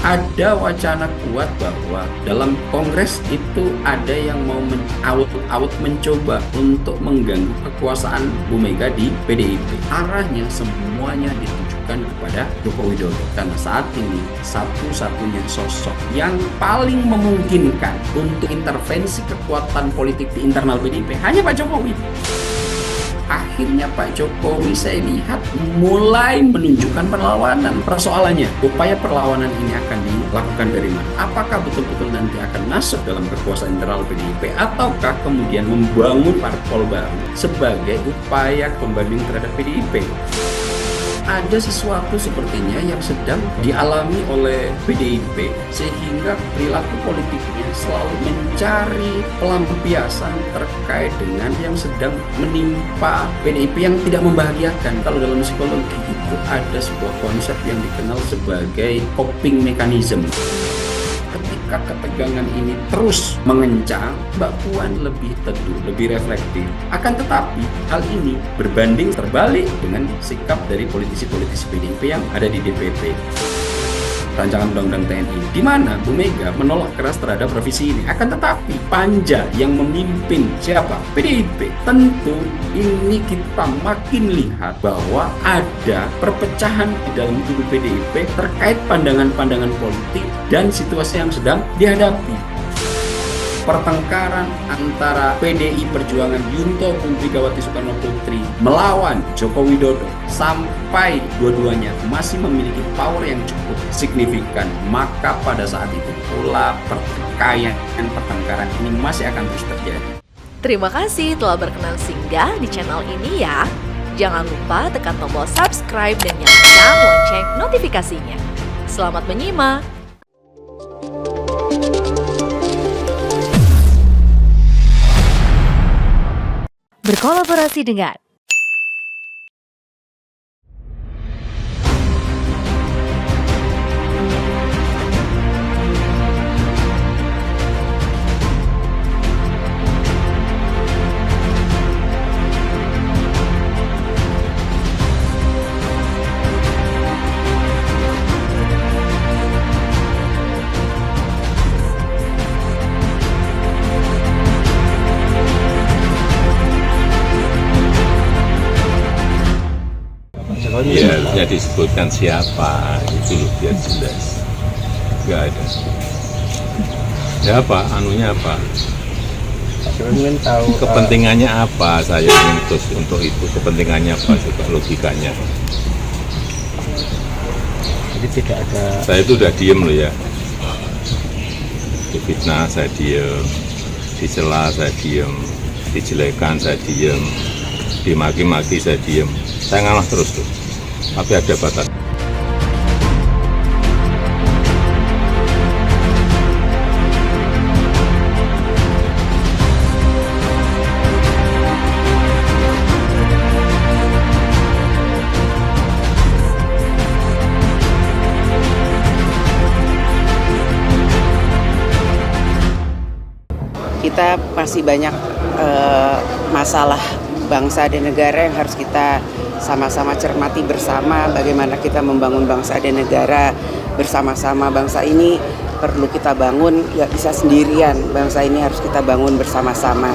Ada wacana kuat bahwa dalam Kongres itu ada yang mau out mencoba untuk mengganggu kekuasaan Bu Mega di PDIP. Arahnya semuanya ditujukan kepada Joko Widodo karena saat ini satu-satunya sosok yang paling memungkinkan untuk intervensi kekuatan politik di internal PDIP hanya Pak Jokowi. Akhirnya Pak Jokowi saya lihat mulai menunjukkan perlawanan. Persoalannya, upaya perlawanan ini akan dilakukan dari mana? Apakah betul-betul nanti akan masuk dalam kekuasaan internal PDIP ataukah kemudian membangun parpol baru sebagai upaya pembanding terhadap PDIP? Ada sesuatu sepertinya yang sedang dialami oleh PDIP sehingga perilaku politiknya selalu mencari pelampiasan terkait dengan yang sedang menimpa PDIP yang tidak membahagiakan. Kalau dalam psikologi itu ada sebuah konsep yang dikenal sebagai coping mechanism. Ketika ketegangan ini terus mengencang, Mbak Puan lebih teduh, lebih reflektif. Akan tetapi, hal ini berbanding terbalik dengan sikap dari politisi-politisi PDIP yang ada di DPP. Rancangan Undang-Undang TNI, di mana Bu Mega menolak keras terhadap revisi ini. Akan tetapi, Panja yang memimpin siapa? PDIP. Tentu ini kita makin lihat bahwa ada perpecahan di dalam tubuh PDIP terkait pandangan-pandangan politik dan situasi yang sedang dihadapi. Pertengkaran antara PDI Perjuangan Yunto Putri Soekarno Putri melawan Joko Widodo sampai dua-duanya masih memiliki power yang cukup signifikan, maka pada saat itu pula pertengkaran ini masih akan terus terjadi. Terima kasih telah berkenan singgah di channel ini ya. Jangan lupa tekan tombol subscribe dan nyalakan lonceng notifikasinya. Selamat menyimak. Berkolaborasi dengan ya harusnya disebutkan siapa itu biar jelas. Enggak ada ya apa anunya apa kepentingannya apa saya untuk itu kepentingannya apa coba logikanya. Jadi tidak ada. Saya itu udah diem loh ya, difitnah saya diem, dicela saya diem, dijelekan saya diem, dimaki-maki saya diem, saya ngalah terus tuh. Tapi ada batas. Kita masih banyak masalah bangsa dan negara yang harus kita sama-sama cermati bersama, bagaimana kita membangun bangsa dan negara bersama-sama. Bangsa ini perlu kita bangun, nggak bisa sendirian, bangsa ini harus kita bangun bersama-sama.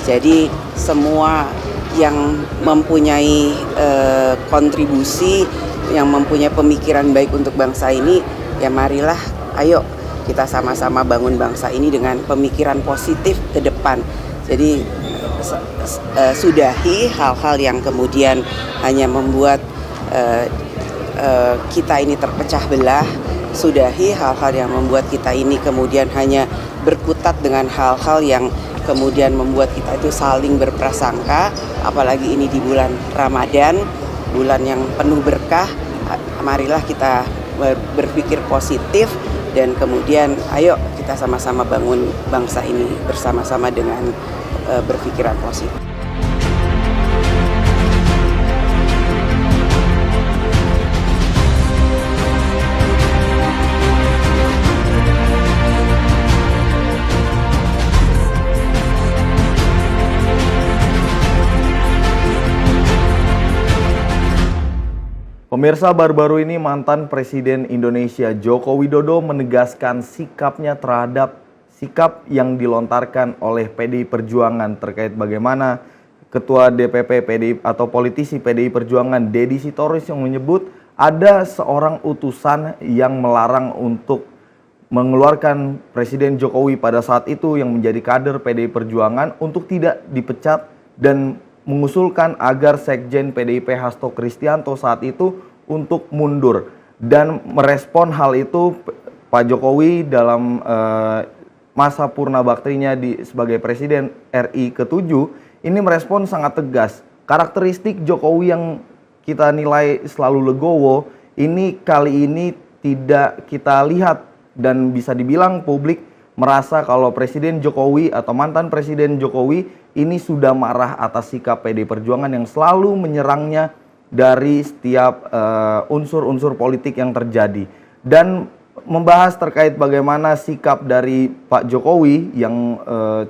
Jadi semua yang mempunyai kontribusi, yang mempunyai pemikiran baik untuk bangsa ini, ya marilah ayo kita sama-sama bangun bangsa ini dengan pemikiran positif ke depan. Jadi sudahi hal-hal yang kemudian hanya membuat kita ini terpecah belah, sudahi hal-hal yang membuat kita ini kemudian hanya berkutat dengan hal-hal yang kemudian membuat kita itu saling berprasangka, apalagi ini di bulan Ramadan, bulan yang penuh berkah. Marilah kita berpikir positif dan kemudian ayo kita sama-sama bangun bangsa ini bersama-sama dengan berpikiran positif. Pemirsa, baru-baru ini mantan Presiden Indonesia Joko Widodo menegaskan sikapnya terhadap sikap yang dilontarkan oleh PDI Perjuangan terkait bagaimana Ketua DPP PDI atau politisi PDI Perjuangan Deddy Sitorus yang menyebut ada seorang utusan yang melarang untuk mengeluarkan Presiden Jokowi pada saat itu yang menjadi kader PDI Perjuangan untuk tidak dipecat dan mengusulkan agar Sekjen PDIP Hasto Kristianto saat itu untuk mundur. Dan merespon hal itu Pak Jokowi dalam masa purna baktinya sebagai Presiden RI ke-7 ini merespon sangat tegas. Karakteristik Jokowi yang kita nilai selalu legowo ini kali ini tidak kita lihat, dan bisa dibilang publik merasa kalau Presiden Jokowi atau mantan Presiden Jokowi ini sudah marah atas sikap PDI Perjuangan yang selalu menyerangnya dari setiap unsur-unsur politik yang terjadi. Dan membahas terkait bagaimana sikap dari Pak Jokowi yang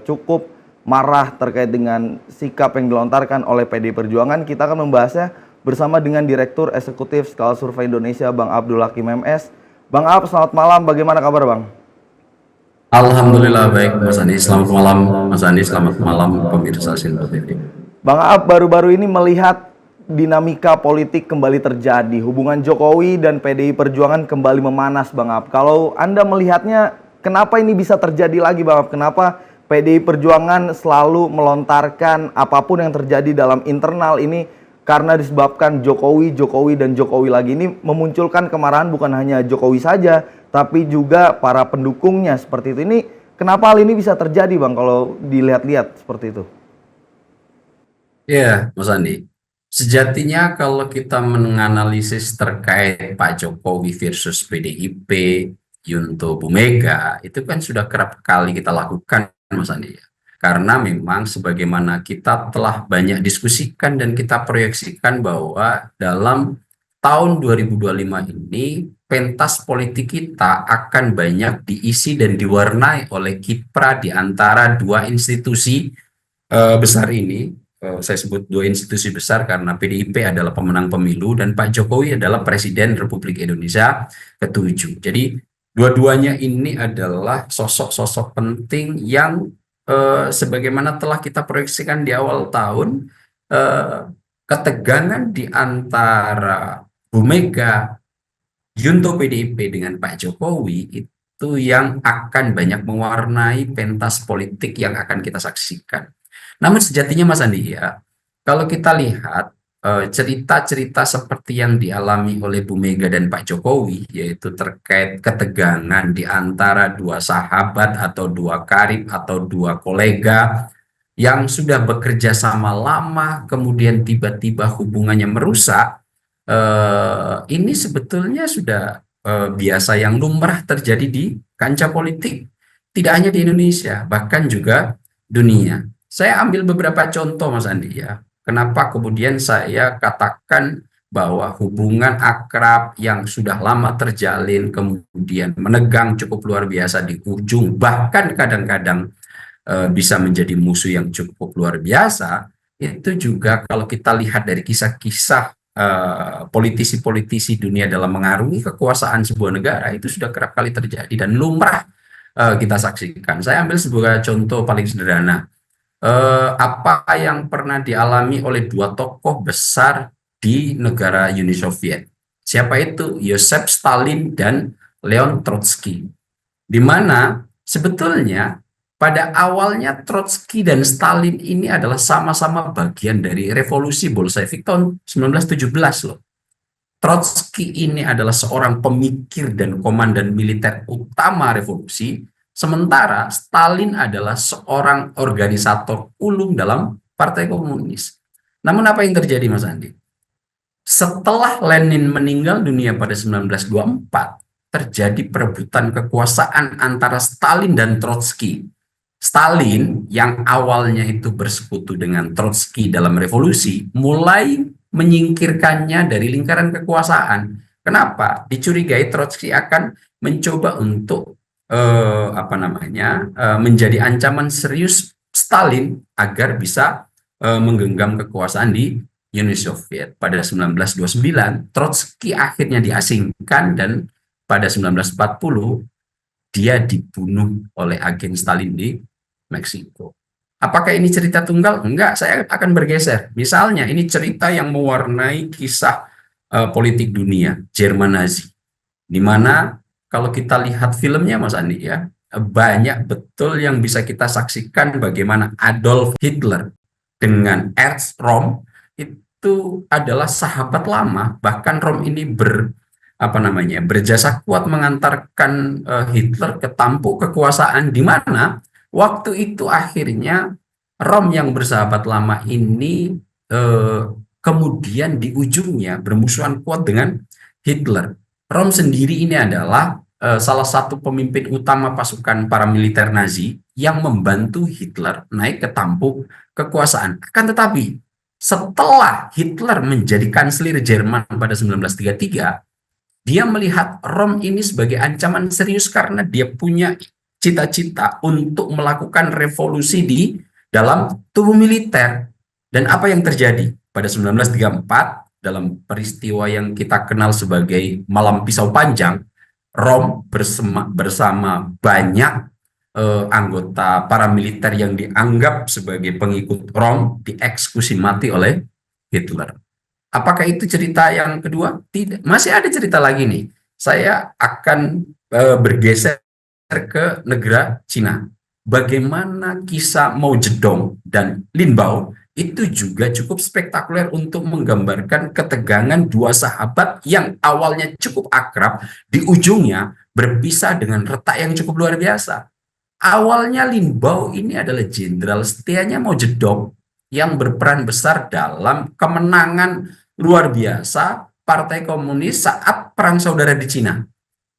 cukup marah terkait dengan sikap yang dilontarkan oleh PDI Perjuangan, kita akan membahasnya bersama dengan Direktur Eksekutif Skala Survei Indonesia, Bang Abdul Hakim MS. Bang Ab, selamat malam, bagaimana kabar Bang? Alhamdulillah baik Mas Andi, selamat malam Mas Andi, selamat malam pemirsa Sinpo TV. Bang Ab, baru-baru ini melihat dinamika politik kembali terjadi, hubungan Jokowi dan PDI Perjuangan kembali memanas Bang Ab. Kalau Anda melihatnya, kenapa ini bisa terjadi lagi Bang Ab? Kenapa PDI Perjuangan selalu melontarkan apapun yang terjadi dalam internal ini karena disebabkan Jokowi dan Jokowi lagi, ini memunculkan kemarahan bukan hanya Jokowi saja, tapi juga para pendukungnya seperti itu. Ini kenapa hal ini bisa terjadi Bang kalau dilihat-lihat seperti itu? Ya, Mas Andi. Sejatinya kalau kita menganalisis terkait Pak Jokowi versus PDIP, Yunto Bumega, itu kan sudah kerap kali kita lakukan Mas Andi ya. Karena memang sebagaimana kita telah banyak diskusikan dan kita proyeksikan bahwa dalam tahun 2025 ini pentas politik kita akan banyak diisi dan diwarnai oleh kiprah di antara dua institusi besar ini. Saya sebut dua institusi besar karena PDIP adalah pemenang pemilu dan Pak Jokowi adalah Presiden Republik Indonesia ke-7. Jadi dua-duanya ini adalah sosok-sosok penting yang sebagaimana telah kita proyeksikan di awal tahun, ketegangan di antara Bu Mega, Yunto PDIP dengan Pak Jokowi itu yang akan banyak mewarnai pentas politik yang akan kita saksikan. Namun sejatinya Mas Andi ya, kalau kita lihat cerita-cerita seperti yang dialami oleh Bu Mega dan Pak Jokowi, yaitu terkait ketegangan di antara dua sahabat atau dua karib atau dua kolega yang sudah bekerja sama lama, kemudian tiba-tiba hubungannya merusak, ini sebetulnya sudah biasa yang lumrah terjadi di kancah politik, tidak hanya di Indonesia, bahkan juga dunia. Saya ambil beberapa contoh Mas Andi ya. Kenapa kemudian saya katakan bahwa hubungan akrab yang sudah lama terjalin kemudian menegang cukup luar biasa di ujung, bahkan kadang-kadang bisa menjadi musuh yang cukup luar biasa. Itu juga kalau kita lihat dari kisah-kisah politisi-politisi dunia dalam mengarungi kekuasaan sebuah negara, itu sudah kerap kali terjadi dan lumrah kita saksikan. Saya ambil sebuah contoh paling sederhana. Apa yang pernah dialami oleh dua tokoh besar di negara Uni Soviet. Siapa itu? Joseph Stalin dan Leon Trotsky. Di mana sebetulnya pada awalnya Trotsky dan Stalin ini adalah sama-sama bagian dari revolusi Bolshevik tahun 1917 loh. Trotsky ini adalah seorang pemikir dan komandan militer utama revolusi. Sementara Stalin adalah seorang organisator ulung dalam Partai Komunis. Namun apa yang terjadi Mas Andi? Setelah Lenin meninggal dunia pada 1924, terjadi perebutan kekuasaan antara Stalin dan Trotsky. Stalin yang awalnya itu bersekutu dengan Trotsky dalam revolusi, mulai menyingkirkannya dari lingkaran kekuasaan. Kenapa? Dicurigai Trotsky akan mencoba untuk menjadi ancaman serius Stalin agar bisa menggenggam kekuasaan di Uni Soviet. Pada 1929, Trotsky akhirnya diasingkan dan pada 1940 dia dibunuh oleh agen Stalin di Meksiko. Apakah ini cerita tunggal? Enggak, saya akan bergeser. Misalnya ini cerita yang mewarnai kisah politik dunia, Jerman Nazi. Di mana kalau kita lihat filmnya Mas Andi ya, banyak betul yang bisa kita saksikan bagaimana Adolf Hitler dengan Ernst Röhm itu adalah sahabat lama, bahkan Röhm ini berjasa kuat mengantarkan Hitler ke tampuk kekuasaan, di mana waktu itu akhirnya Röhm yang bersahabat lama ini kemudian di ujungnya bermusuhan kuat dengan Hitler. Röhm sendiri ini adalah salah satu pemimpin utama pasukan paramiliter Nazi yang membantu Hitler naik ke tampuk kekuasaan. Akan tetapi setelah Hitler menjadi kanselir Jerman pada 1933, dia melihat Röhm ini sebagai ancaman serius karena dia punya cita-cita untuk melakukan revolusi di dalam tubuh militer. Dan apa yang terjadi? Pada 1934, dalam peristiwa yang kita kenal sebagai Malam Pisau Panjang, Röhm bersama banyak anggota paramiliter yang dianggap sebagai pengikut Röhm dieksekusi mati oleh Hitler. Apakah itu cerita yang kedua? Tidak. Masih ada cerita lagi nih. Saya akan bergeser ke negara Cina. Bagaimana kisah Mao Zedong dan Lin Biao itu juga cukup spektakuler untuk menggambarkan ketegangan dua sahabat yang awalnya cukup akrab, di ujungnya berpisah dengan retak yang cukup luar biasa. Awalnya Lin Biao ini adalah jenderal setianya Mao Zedong yang berperan besar dalam kemenangan luar biasa Partai Komunis saat Perang Saudara di Cina.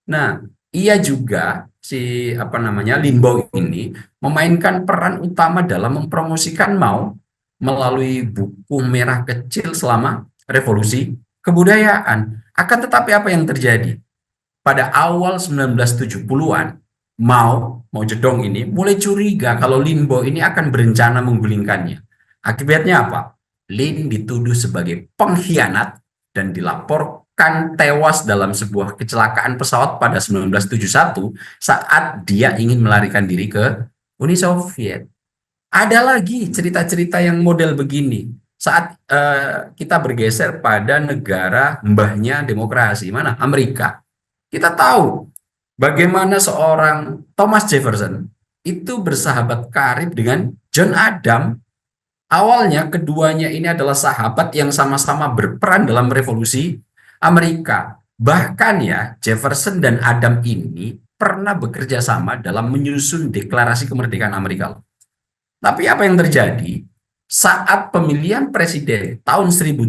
Nah, ia juga Lin Biao ini memainkan peran utama dalam mempromosikan Mao melalui buku merah kecil selama revolusi kebudayaan. Akan tetapi apa yang terjadi? Pada awal 1970-an, Mao Zedong ini mulai curiga kalau Lin Biao ini akan berencana menggulingkannya. Akibatnya apa? Lin dituduh sebagai pengkhianat dan dilaporkan tewas dalam sebuah kecelakaan pesawat pada 1971 saat dia ingin melarikan diri ke Uni Soviet. Ada lagi cerita-cerita yang model begini saat kita bergeser pada negara mbahnya demokrasi, mana? Amerika. Kita tahu bagaimana seorang Thomas Jefferson itu bersahabat karib dengan John Adams. Awalnya keduanya ini adalah sahabat yang sama-sama berperan dalam revolusi Amerika. Bahkan ya, Jefferson dan Adams ini pernah bekerja sama dalam menyusun deklarasi kemerdekaan Amerika. Tapi apa yang terjadi? Saat pemilihan presiden tahun 1800,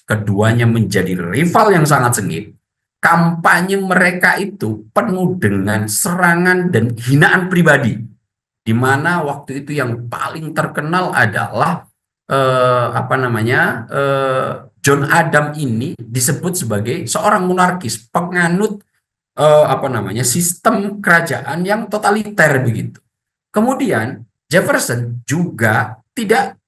keduanya menjadi rival yang sangat sengit. Kampanye mereka itu penuh dengan serangan dan hinaan pribadi, di mana waktu itu yang paling terkenal adalah John Adams ini disebut sebagai seorang monarkis, penganut sistem kerajaan yang totaliter begitu. Kemudian Jefferson juga tidak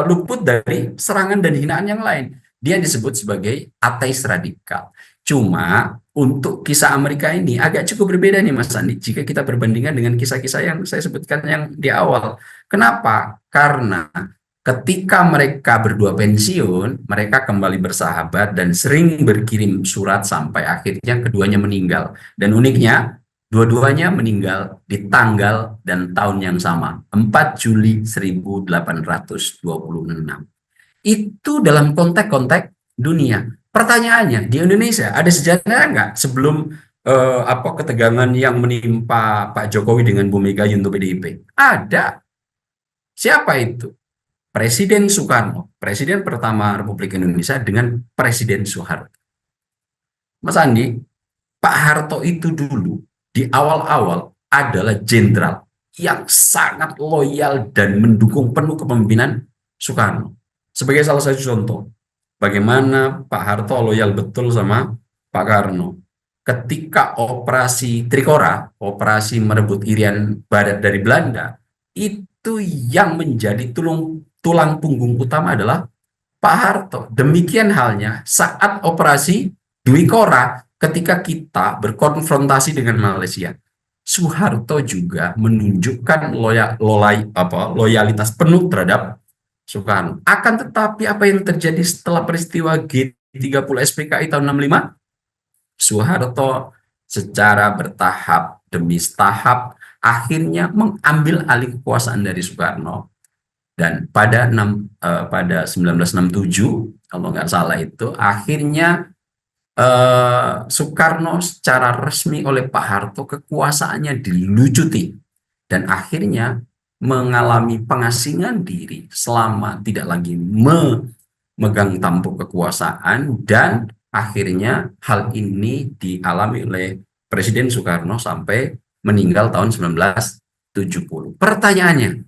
luput dari serangan dan hinaan yang lain. Dia disebut sebagai ateis radikal. Cuma untuk kisah Amerika ini agak cukup berbeda nih Mas Andi jika kita berbandingkan dengan kisah-kisah yang saya sebutkan yang di awal. Kenapa? Karena ketika mereka berdua pensiun, mereka kembali bersahabat dan sering berkirim surat sampai akhirnya keduanya meninggal. Dan uniknya, dua-duanya meninggal di tanggal dan tahun yang sama, 4 Juli 1826. Itu dalam konteks dunia. Pertanyaannya, di Indonesia ada sejarah nggak sebelum ketegangan yang menimpa Pak Jokowi dengan Bu Mega untuk PDIP? Ada. Siapa itu? Presiden Soekarno, Presiden pertama Republik Indonesia dengan Presiden Soeharto. Mas Andi, Pak Harto itu dulu di awal-awal adalah jenderal yang sangat loyal dan mendukung penuh kepemimpinan Soekarno. Sebagai salah satu contoh, bagaimana Pak Harto loyal betul sama Pak Karno. Ketika operasi Trikora, operasi merebut Irian Barat dari Belanda, itu yang menjadi tulang punggung utama adalah Pak Harto. Demikian halnya saat operasi Dwi Kora ketika kita berkonfrontasi dengan Malaysia. Soeharto juga menunjukkan loyalitas penuh terhadap Soekarno. Akan tetapi apa yang terjadi setelah peristiwa G30 SPKI tahun 65? Soeharto secara bertahap demi tahap akhirnya mengambil alih kekuasaan dari Soekarno. Dan pada 1967, kalau nggak salah itu, akhirnya Soekarno secara resmi oleh Pak Harto kekuasaannya dilucuti dan akhirnya mengalami pengasingan diri selama tidak lagi memegang tampuk kekuasaan, dan akhirnya hal ini dialami oleh Presiden Soekarno sampai meninggal tahun 1970. Pertanyaannya,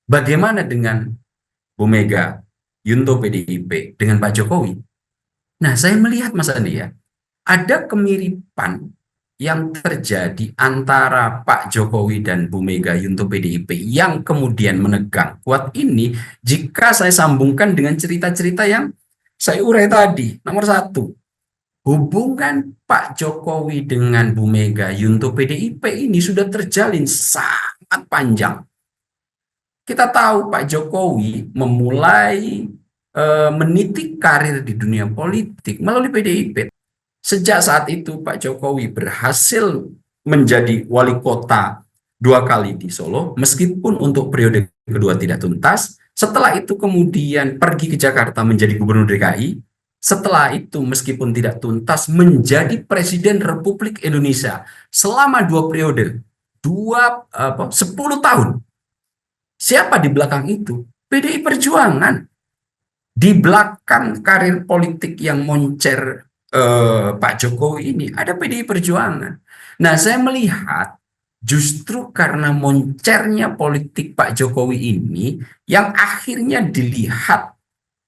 bagaimana dengan Bu Mega, Yunto PDIP, dengan Pak Jokowi? Nah, saya melihat Mas Andi ya, ada kemiripan yang terjadi antara Pak Jokowi dan Bu Mega Yunto PDIP yang kemudian menegang kuat ini jika saya sambungkan dengan cerita-cerita yang saya urai tadi. Nomor satu, hubungan Pak Jokowi dengan Bu Mega Yunto PDIP ini sudah terjalin sangat panjang. Kita tahu Pak Jokowi memulai meniti karir di dunia politik melalui PDIP. Sejak saat itu Pak Jokowi berhasil menjadi wali kota 2 kali di Solo, meskipun untuk periode kedua tidak tuntas. Setelah itu kemudian pergi ke Jakarta menjadi gubernur DKI. Setelah itu meskipun tidak tuntas menjadi Presiden Republik Indonesia selama 2 periode, 10 tahun. Siapa di belakang itu? PDI Perjuangan. Di belakang karir politik yang moncer Pak Jokowi ini ada PDI Perjuangan. Nah, saya melihat justru karena moncernya politik Pak Jokowi ini yang akhirnya dilihat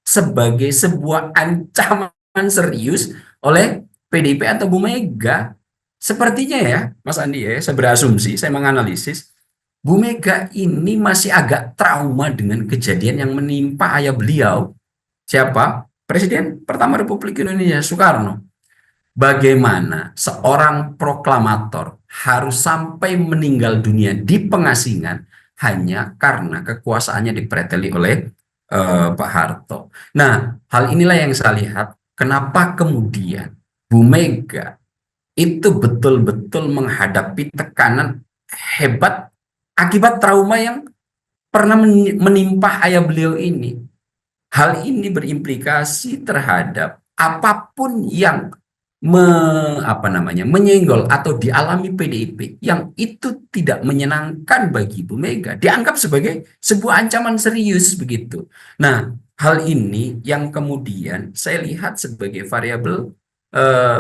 sebagai sebuah ancaman serius oleh PDIP atau Bu Mega. Sepertinya ya, Mas Andi ya, saya berasumsi, saya menganalisis, Bu Mega ini masih agak trauma dengan kejadian yang menimpa ayah beliau. Siapa? Presiden pertama Republik Indonesia, Soekarno. Bagaimana seorang proklamator harus sampai meninggal dunia di pengasingan hanya karena kekuasaannya dipreteli oleh Pak Harto. Nah, hal inilah yang saya lihat kenapa kemudian Bu Mega itu betul-betul menghadapi tekanan hebat akibat trauma yang pernah menimpa ayah beliau ini. Hal ini berimplikasi terhadap apapun yang menyenggol atau dialami PDIP yang itu tidak menyenangkan bagi Bu Mega, dianggap sebagai sebuah ancaman serius begitu. Nah, hal ini yang kemudian saya lihat sebagai variabel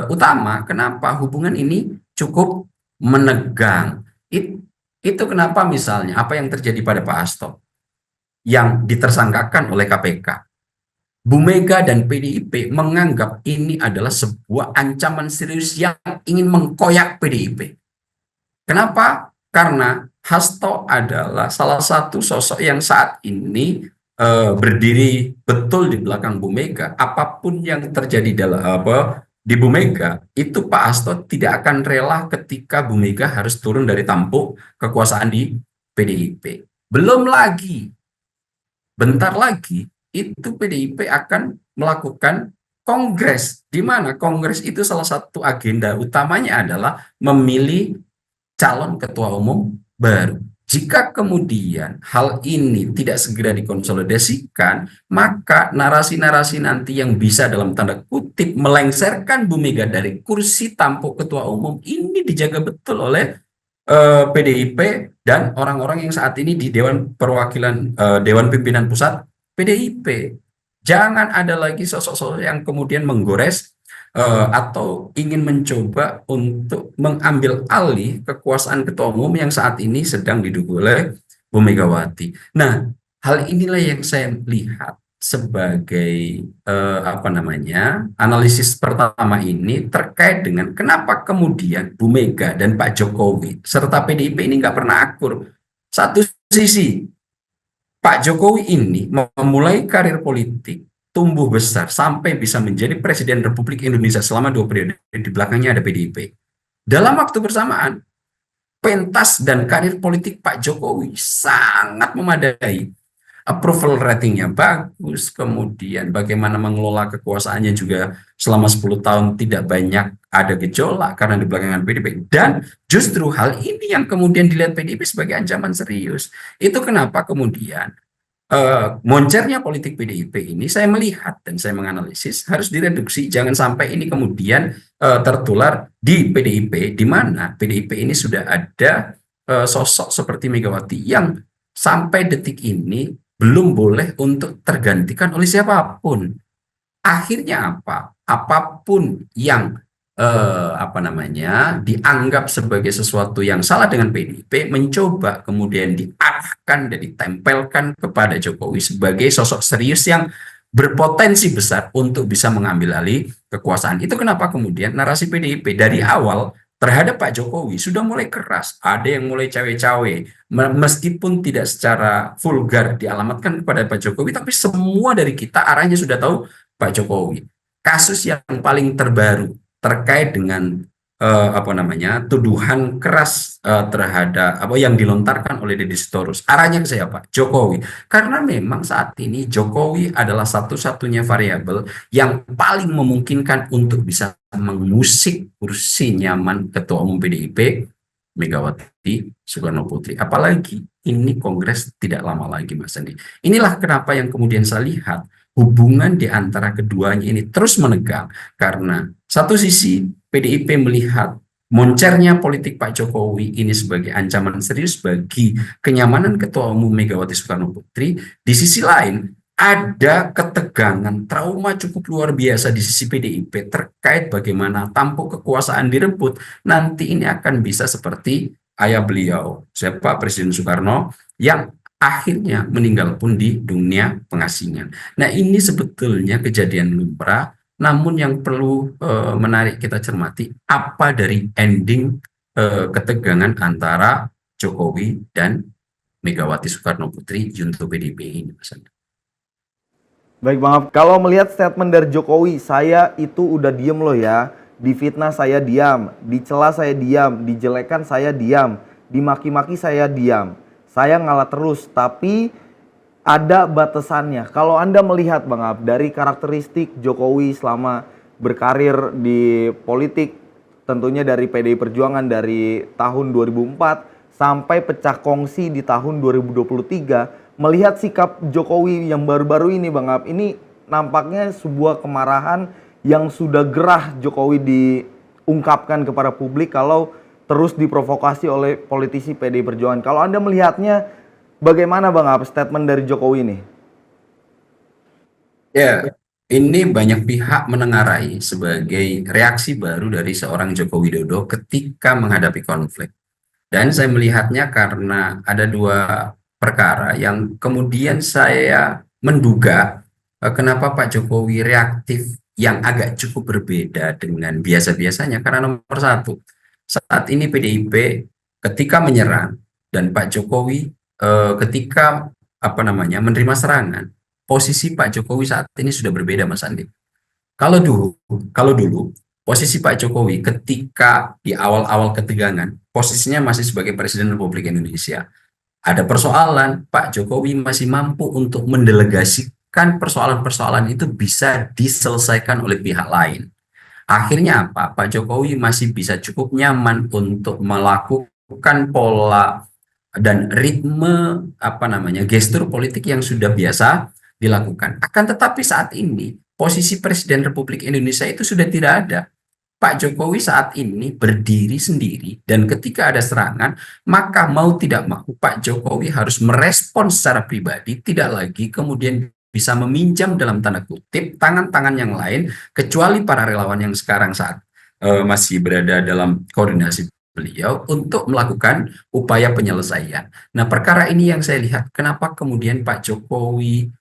utama kenapa hubungan ini cukup menegang. Itu kenapa misalnya apa yang terjadi pada Pak Hasto yang ditersangkakan oleh KPK. Bu Mega dan PDIP menganggap ini adalah sebuah ancaman serius yang ingin mengkoyak PDIP. Kenapa? Karena Hasto adalah salah satu sosok yang saat ini berdiri betul di belakang Bu Mega. Apapun yang terjadi di Bu Mega, itu Pak Hasto tidak akan rela ketika Bu Mega harus turun dari tampuk kekuasaan di PDIP. Belum lagi, bentar lagi, itu PDIP akan melakukan kongres, di mana kongres itu salah satu agenda utamanya adalah memilih calon ketua umum baru. Jika kemudian hal ini tidak segera dikonsolidasikan, maka narasi-narasi nanti yang bisa dalam tanda kutip melengsarkan Bu Mega dari kursi tampuk ketua umum ini dijaga betul oleh PDIP dan orang-orang yang saat ini di Dewan Perwakilan Dewan Pimpinan Pusat PDIP. Jangan ada lagi sosok-sosok yang kemudian menggores atau ingin mencoba untuk mengambil alih kekuasaan ketua umum yang saat ini sedang didukung oleh Bu Megawati. Nah, hal inilah yang saya lihat sebagai analisis pertama ini terkait dengan kenapa kemudian Bu Mega dan Pak Jokowi serta PDIP ini nggak pernah akur. Satu sisi Pak Jokowi ini memulai karir politik tumbuh besar sampai bisa menjadi Presiden Republik Indonesia selama 2 periode, di belakangnya ada PDIP. Dalam waktu bersamaan, pentas dan karir politik Pak Jokowi sangat memadai. Approval ratingnya bagus, kemudian bagaimana mengelola kekuasaannya juga selama 10 tahun tidak banyak ada gejolak karena di belakangan PDIP. Dan justru hal ini yang kemudian dilihat PDIP sebagai ancaman serius. Itu kenapa kemudian moncernya politik PDIP ini saya melihat dan saya menganalisis harus direduksi, jangan sampai ini kemudian tertular di PDIP, di mana PDIP ini sudah ada sosok seperti Megawati yang sampai detik ini belum boleh untuk tergantikan oleh siapapun. Akhirnya apa? Apapun yang dianggap sebagai sesuatu yang salah dengan PDIP mencoba kemudian diarahkan dan ditempelkan kepada Jokowi sebagai sosok serius yang berpotensi besar untuk bisa mengambil alih kekuasaan. Itu kenapa kemudian narasi PDIP dari awal terhadap Pak Jokowi sudah mulai keras. Ada yang mulai cawe-cawe, meskipun tidak secara vulgar dialamatkan kepada Pak Jokowi, tapi semua dari kita arahnya sudah tahu Pak Jokowi. Kasus yang paling terbaru terkait dengan tuduhan keras terhadap yang dilontarkan oleh Deddy Sitorus. Arahnya ke siapa? Jokowi. Karena memang saat ini Jokowi adalah satu-satunya variabel yang paling memungkinkan untuk bisa mengusik kursi nyaman Ketua Umum PDIP Megawati Soekarno Putri. Apalagi ini Kongres tidak lama lagi, Mas Andi. Inilah kenapa yang kemudian saya lihat hubungan di antara keduanya ini terus menegang, karena satu sisi PDIP melihat moncernya politik Pak Jokowi ini sebagai ancaman serius bagi kenyamanan Ketua Umum Megawati Soekarno Putri. Di sisi lain ada ketegangan, trauma cukup luar biasa di sisi PDIP terkait bagaimana tampuk kekuasaan direbut. Nanti ini akan bisa seperti ayah beliau, siapa, Presiden Soekarno, yang akhirnya meninggal pun di dunia pengasingan. Nah, ini sebetulnya kejadian lumrah, namun yang perlu menarik kita cermati, apa dari ending ketegangan antara Jokowi dan Megawati Soekarno Putri untuk PDIP ini, Mas Andi. Baik Bang Ab, kalau melihat statement dari Jokowi, saya itu udah diem loh ya, difitnah saya diam, dicela saya diam, dijelekan saya diam, dimaki-maki saya diam. Saya ngalah terus, tapi ada batasannya. Kalau Anda melihat Bang Ab, dari karakteristik Jokowi selama berkarir di politik, tentunya dari PDI Perjuangan dari tahun 2004 sampai pecah kongsi di tahun 2023, melihat sikap Jokowi yang baru-baru ini Bang Ab, ini nampaknya sebuah kemarahan yang sudah gerah Jokowi diungkapkan kepada publik kalau terus diprovokasi oleh politisi PDI Perjuangan. Kalau Anda melihatnya bagaimana Bang Ab statement dari Jokowi ini? Ya, ini banyak pihak menengarai sebagai reaksi baru dari seorang Joko Widodo ketika menghadapi konflik. Dan saya melihatnya karena ada dua perkara yang kemudian saya menduga kenapa Pak Jokowi reaktif yang agak cukup berbeda dengan biasa-biasanya. Karena nomor satu, saat ini PDIP ketika menyerang dan Pak Jokowi ketika menerima serangan, posisi Pak Jokowi saat ini sudah berbeda, Mas Andi. Kalau dulu posisi Pak Jokowi ketika di awal-awal ketegangan, posisinya masih sebagai Presiden Republik Indonesia. Ada persoalan, Pak Jokowi masih mampu untuk mendelegasikan persoalan-persoalan itu bisa diselesaikan oleh pihak lain. Akhirnya apa? Pak Jokowi masih bisa cukup nyaman untuk melakukan pola dan ritme gestur politik yang sudah biasa dilakukan. Akan tetapi saat ini posisi Presiden Republik Indonesia itu sudah tidak ada. Pak Jokowi saat ini berdiri sendiri dan ketika ada serangan, maka mau tidak mau Pak Jokowi harus merespon secara pribadi, tidak lagi kemudian bisa meminjam dalam tanda kutip tangan-tangan yang lain, kecuali para relawan yang sekarang saat masih berada dalam koordinasi beliau untuk melakukan upaya penyelesaian. Nah, perkara ini yang saya lihat kenapa kemudian Pak Jokowi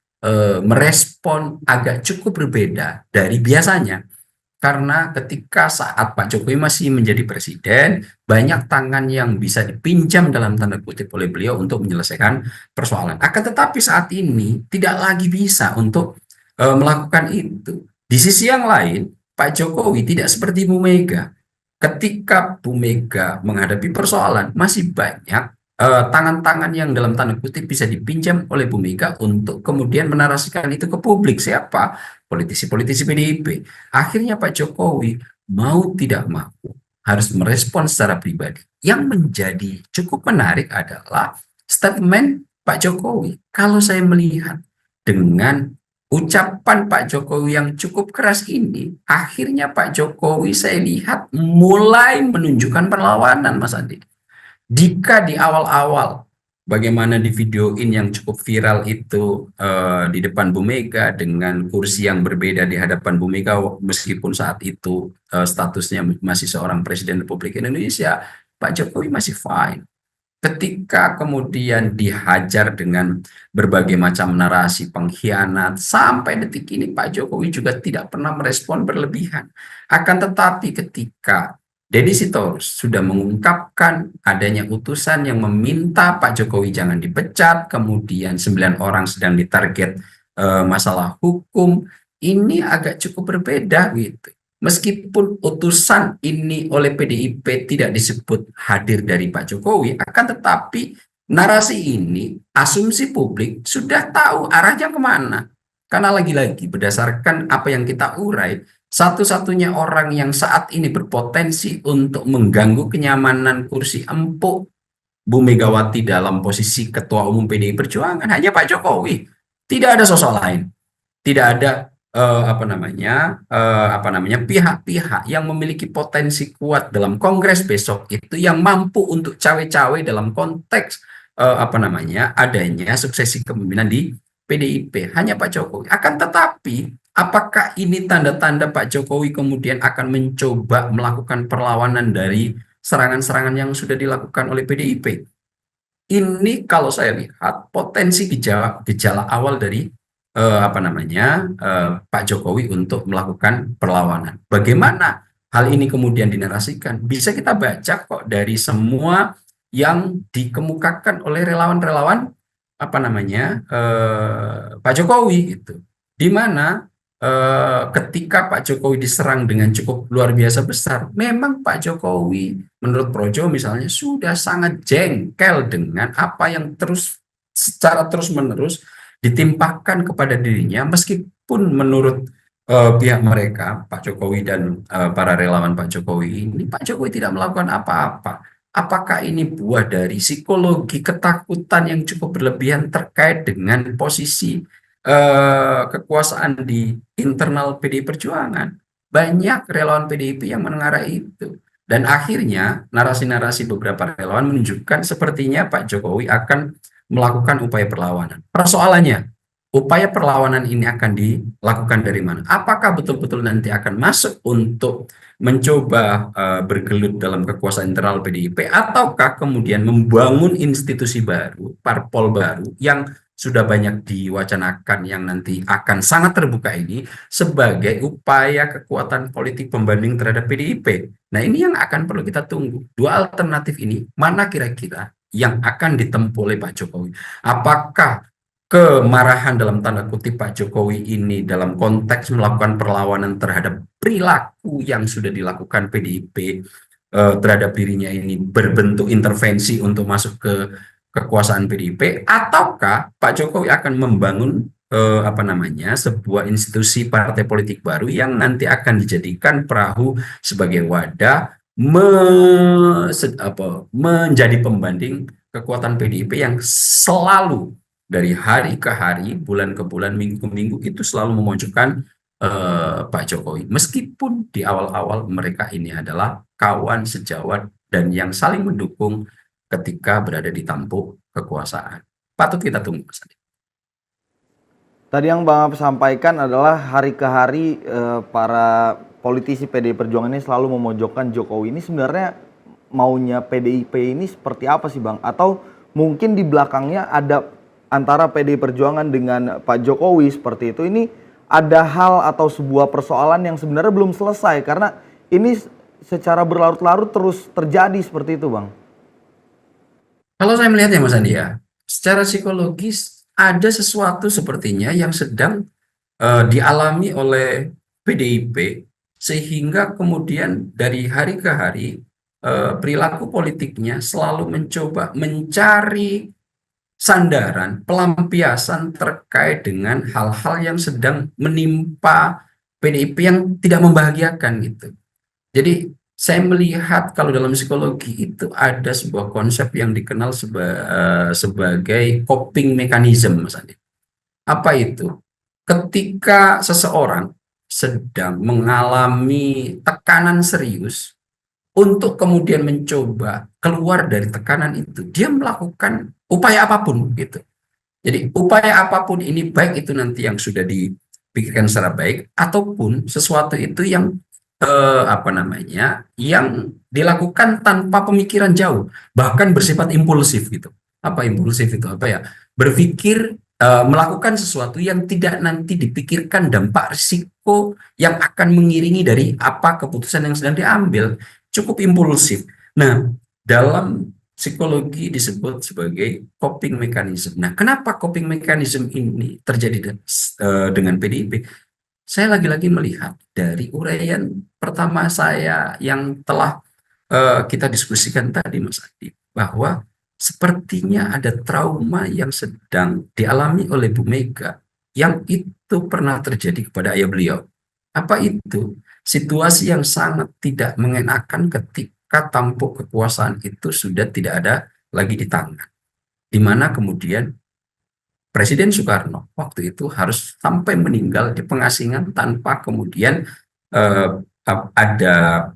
merespon agak cukup berbeda dari biasanya. Karena ketika saat Pak Jokowi masih menjadi presiden, banyak tangan yang bisa dipinjam dalam tanda kutip oleh beliau untuk menyelesaikan persoalan. Akan tetapi saat ini tidak lagi bisa untuk melakukan itu. Di sisi yang lain, Pak Jokowi tidak seperti Bu Mega. Ketika Bu Mega menghadapi persoalan, masih banyak tangan-tangan yang dalam tanda kutip bisa dipinjam oleh Bu Mega untuk kemudian menarasikan itu ke publik. Siapa? Politisi-politisi PDIP. Akhirnya Pak Jokowi mau tidak mau harus merespon secara pribadi. Yang menjadi cukup menarik adalah statement Pak Jokowi. Kalau saya melihat dengan ucapan Pak Jokowi yang cukup keras ini, akhirnya Pak Jokowi saya lihat mulai menunjukkan perlawanan, Mas Andi. Jika di awal-awal, bagaimana di videoin yang cukup viral itu di depan Bu Mega dengan kursi yang berbeda di hadapan Bu Mega, meskipun saat itu statusnya masih seorang Presiden Republik Indonesia, Pak Jokowi masih fine. Ketika kemudian dihajar dengan berbagai macam narasi pengkhianat, sampai detik ini Pak Jokowi juga tidak pernah merespon berlebihan. Akan tetapi ketika Deddy Sitorus sudah mengungkapkan adanya utusan yang meminta Pak Jokowi jangan dipecat, kemudian 9 orang sedang ditarget masalah hukum, ini agak cukup berbeda gitu. Meskipun utusan ini oleh PDIP tidak disebut hadir dari Pak Jokowi, akan tetapi narasi ini, asumsi publik sudah tahu arahnya kemana. Karena lagi-lagi berdasarkan apa yang kita urai, satu-satunya orang yang saat ini berpotensi untuk mengganggu kenyamanan kursi empuk Bu Megawati dalam posisi Ketua Umum PDI Perjuangan hanya Pak Jokowi. Tidak ada sosok lain. Tidak ada pihak-pihak yang memiliki potensi kuat dalam Kongres besok itu yang mampu untuk cawe-cawe dalam konteks adanya suksesi kepemimpinan di PDIP, hanya Pak Jokowi. Akan tetapi apakah ini tanda-tanda Pak Jokowi kemudian akan mencoba melakukan perlawanan dari serangan-serangan yang sudah dilakukan oleh PDIP? Ini kalau saya lihat potensi gejala awal dari Pak Jokowi untuk melakukan perlawanan. Bagaimana hal ini kemudian dinarasikan? Bisa kita baca kok dari semua yang dikemukakan oleh relawan-relawan Pak Jokowi gitu. Di mana ketika Pak Jokowi diserang dengan cukup luar biasa besar, memang Pak Jokowi menurut Projo misalnya sudah sangat jengkel dengan apa yang secara terus-menerus ditimpakan kepada dirinya, meskipun menurut pihak mereka, Pak Jokowi dan para relawan Pak Jokowi ini, Pak Jokowi tidak melakukan apa-apa. Apakah ini buah dari psikologi ketakutan yang cukup berlebihan terkait dengan posisi kekuasaan di internal PDI Perjuangan? Banyak relawan PDIP yang menengarai itu. Dan akhirnya narasi-narasi beberapa relawan menunjukkan sepertinya Pak Jokowi akan melakukan upaya perlawanan. Persoalannya, upaya perlawanan ini akan dilakukan dari mana? Apakah betul-betul nanti akan masuk untuk mencoba bergelut dalam kekuasaan internal PDIP, ataukah kemudian membangun institusi baru, parpol baru yang sudah banyak diwacanakan yang nanti akan sangat terbuka ini sebagai upaya kekuatan politik pembanding terhadap PDIP. Nah, ini yang akan perlu kita tunggu. Dua alternatif ini, mana kira-kira yang akan ditempuh oleh Pak Jokowi? Apakah kemarahan dalam tanda kutip Pak Jokowi ini dalam konteks melakukan perlawanan terhadap perilaku yang sudah dilakukan PDIP terhadap dirinya ini berbentuk intervensi untuk masuk ke kekuasaan PDIP, ataukah Pak Jokowi akan membangun sebuah institusi partai politik baru yang nanti akan dijadikan perahu sebagai wadah menjadi pembanding kekuatan PDIP yang selalu dari hari ke hari, bulan ke bulan, minggu ke minggu itu selalu memojokkan Pak Jokowi. Meskipun di awal-awal mereka ini adalah kawan sejawat dan yang saling mendukung ketika berada di tampuk kekuasaan. Patut kita tunggu. Tadi yang Bang Ab sampaikan adalah hari ke hari para politisi PDI Perjuangan ini selalu memojokkan Jokowi. Ini sebenarnya maunya PDIP ini seperti apa sih Bang? Atau mungkin di belakangnya ada antara PDI Perjuangan dengan Pak Jokowi seperti itu, ini ada hal atau sebuah persoalan yang sebenarnya belum selesai karena ini secara berlarut-larut terus terjadi seperti itu Bang? Kalau saya melihatnya Mas Andi ya, secara psikologis ada sesuatu sepertinya yang sedang dialami oleh PDIP, sehingga kemudian dari hari ke hari perilaku politiknya selalu mencoba mencari sandaran, pelampiasan terkait dengan hal-hal yang sedang menimpa PDIP yang tidak membahagiakan gitu. Jadi saya melihat kalau dalam psikologi itu ada sebuah konsep yang dikenal sebagai coping mechanism, Mas Andi. Apa itu? Ketika seseorang sedang mengalami tekanan serius, untuk kemudian mencoba keluar dari tekanan itu, dia melakukan upaya apapun gitu. Jadi upaya apapun ini, baik itu nanti yang sudah dipikirkan secara baik ataupun sesuatu itu yang yang dilakukan tanpa pemikiran jauh, bahkan bersifat impulsif gitu. Apa impulsif itu? Apa ya? Berpikir melakukan sesuatu yang tidak nanti dipikirkan dampak risiko yang akan mengiringi dari apa keputusan yang sedang diambil, cukup impulsif. Nah, dalam psikologi disebut sebagai coping mechanism. Nah, kenapa coping mechanism ini terjadi dengan PDIP? Saya lagi-lagi melihat dari uraian pertama saya yang telah kita diskusikan tadi, Mas Adi, bahwa sepertinya ada trauma yang sedang dialami oleh Bu Mega yang itu pernah terjadi kepada ayah beliau. Apa itu? Situasi yang sangat tidak mengenakan ketika tampuk kekuasaan itu sudah tidak ada lagi di tangan. Di mana kemudian Presiden Soekarno waktu itu harus sampai meninggal di pengasingan tanpa kemudian ada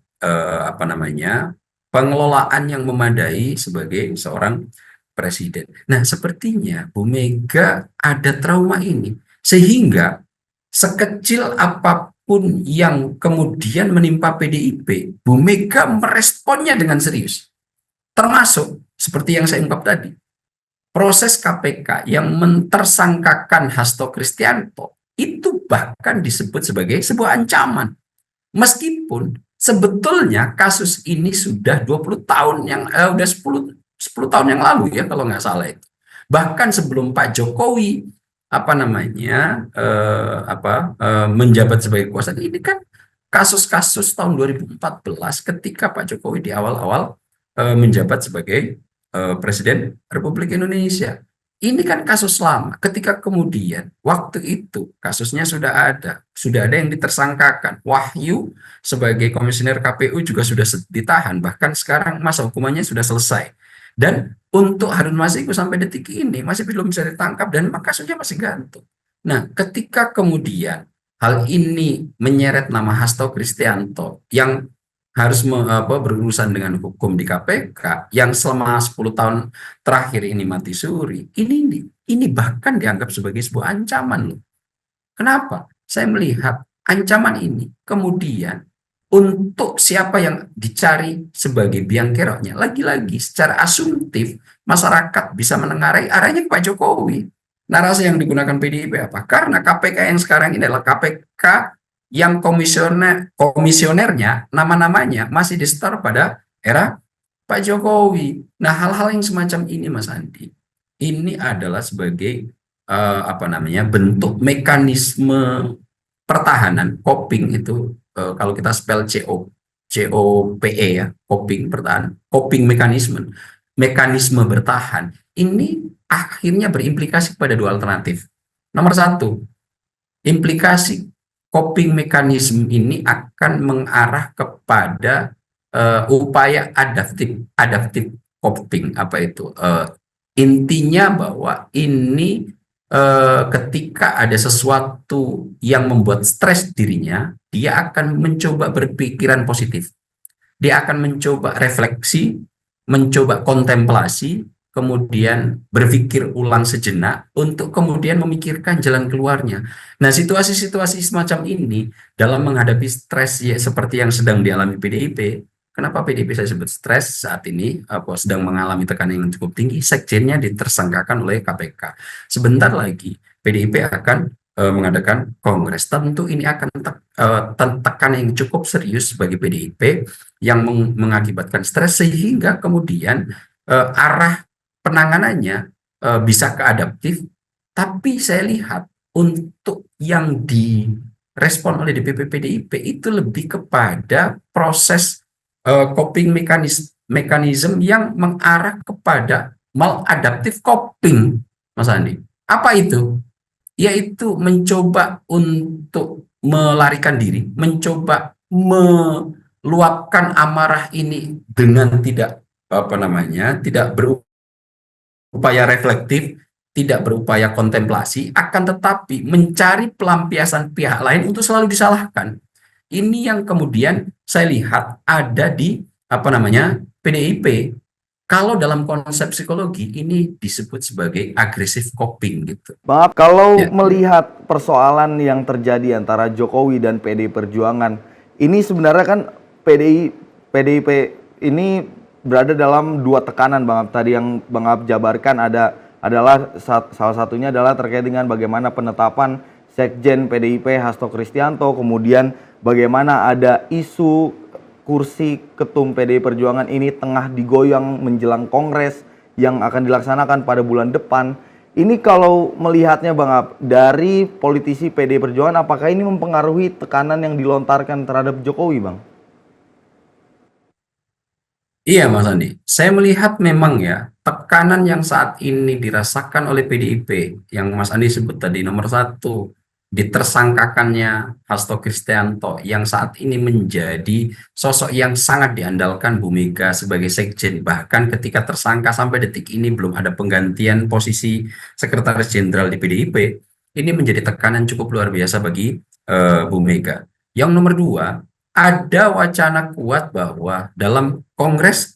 pengelolaan yang memadai sebagai seorang presiden. Nah, sepertinya Bu Mega ada trauma ini, sehingga sekecil apapun yang kemudian menimpa PDIP, Bu Mega meresponnya dengan serius. Termasuk seperti yang saya ungkap tadi, proses KPK yang mentersangkakan Hasto Kristianto itu bahkan disebut sebagai sebuah ancaman. Meskipun sebetulnya kasus ini sudah 20 tahun yang udah 10 tahun yang lalu ya kalau nggak salah itu. Bahkan sebelum Pak Jokowi menjabat sebagai kuasa, ini kan kasus-kasus tahun 2014 ketika Pak Jokowi di awal-awal menjabat sebagai Presiden Republik Indonesia. Ini kan kasus lama. Ketika kemudian waktu itu kasusnya sudah ada yang ditersangkakan. Wahyu sebagai komisioner KPU juga sudah ditahan, bahkan sekarang masa hukumannya sudah selesai. Dan untuk Harun Masiku sampai detik ini masih belum bisa ditangkap dan kasusnya masih gantung. Nah, ketika kemudian hal ini menyeret nama Hasto Kristianto yang harus berurusan dengan hukum di KPK yang selama 10 tahun terakhir ini mati suri, ini bahkan dianggap sebagai sebuah ancaman loh. Kenapa? Saya melihat ancaman ini kemudian untuk siapa yang dicari sebagai biang keroknya, lagi-lagi secara asumtif masyarakat bisa menengarai arahnya ke Pak Jokowi. Narasi yang digunakan PDIP apa? Karena KPK yang sekarang ini adalah KPK yang komisionernya, nama-namanya masih disetor pada era Pak Jokowi. Nah, hal-hal yang semacam ini, Mas Andi, ini adalah sebagai bentuk mekanisme pertahanan, coping itu kalau kita spell COPE ya, coping pertahanan, coping mekanisme bertahan. Ini akhirnya berimplikasi pada dua alternatif. Nomor satu, implikasi coping mekanisme ini akan mengarah kepada upaya adaptif coping. Apa itu? Intinya bahwa ini ketika ada sesuatu yang membuat stres dirinya, dia akan mencoba berpikiran positif. Dia akan mencoba refleksi, mencoba kontemplasi, kemudian berpikir ulang sejenak untuk kemudian memikirkan jalan keluarnya. Nah, situasi-situasi semacam ini dalam menghadapi stres ya, seperti yang sedang dialami PDIP. Kenapa PDIP saya sebut stres saat ini? Sedang mengalami tekanan yang cukup tinggi, sekjennya ditersangkakan oleh KPK. Sebentar lagi PDIP akan mengadakan kongres. Tentu ini akan tekanan yang cukup serius bagi PDIP yang mengakibatkan stres, sehingga kemudian arah penanganannya bisa ke adaptif, tapi saya lihat untuk yang direspon oleh DPP PDIP itu lebih kepada proses coping mechanism yang mengarah kepada maladaptive coping, Mas Andi. Apa itu? Yaitu mencoba untuk melarikan diri, mencoba meluapkan amarah ini dengan tidak tidak berupaya reflektif, tidak berupaya kontemplasi, akan tetapi mencari pelampiasan pihak lain untuk selalu disalahkan. Ini yang kemudian saya lihat ada di PDIP. Kalau dalam konsep psikologi ini disebut sebagai aggressive coping gitu. Bang Ab, kalau Ya. melihat persoalan yang terjadi antara Jokowi dan PDI Perjuangan, ini sebenarnya kan PDIP ini berada dalam dua tekanan, Bang Ab. Tadi yang Bang Ab jabarkan adalah salah satunya adalah terkait dengan bagaimana penetapan Sekjen PDIP Hasto Kristianto, kemudian bagaimana ada isu kursi ketum PDI Perjuangan ini tengah digoyang menjelang kongres yang akan dilaksanakan pada bulan depan. Ini kalau melihatnya Bang Ab, dari politisi PDI Perjuangan, apakah ini mempengaruhi tekanan yang dilontarkan terhadap Jokowi, Bang? Iya, Mas Andi. Saya melihat memang ya, tekanan yang saat ini dirasakan oleh PDIP, yang Mas Andi sebut tadi, nomor satu, ditersangkakannya Hasto Kristianto, yang saat ini menjadi sosok yang sangat diandalkan Bu Mega sebagai sekjen. Bahkan ketika tersangka sampai detik ini belum ada penggantian posisi sekretaris jenderal di PDIP, ini menjadi tekanan cukup luar biasa bagi Bu Mega. Yang nomor dua, ada wacana kuat bahwa dalam kongres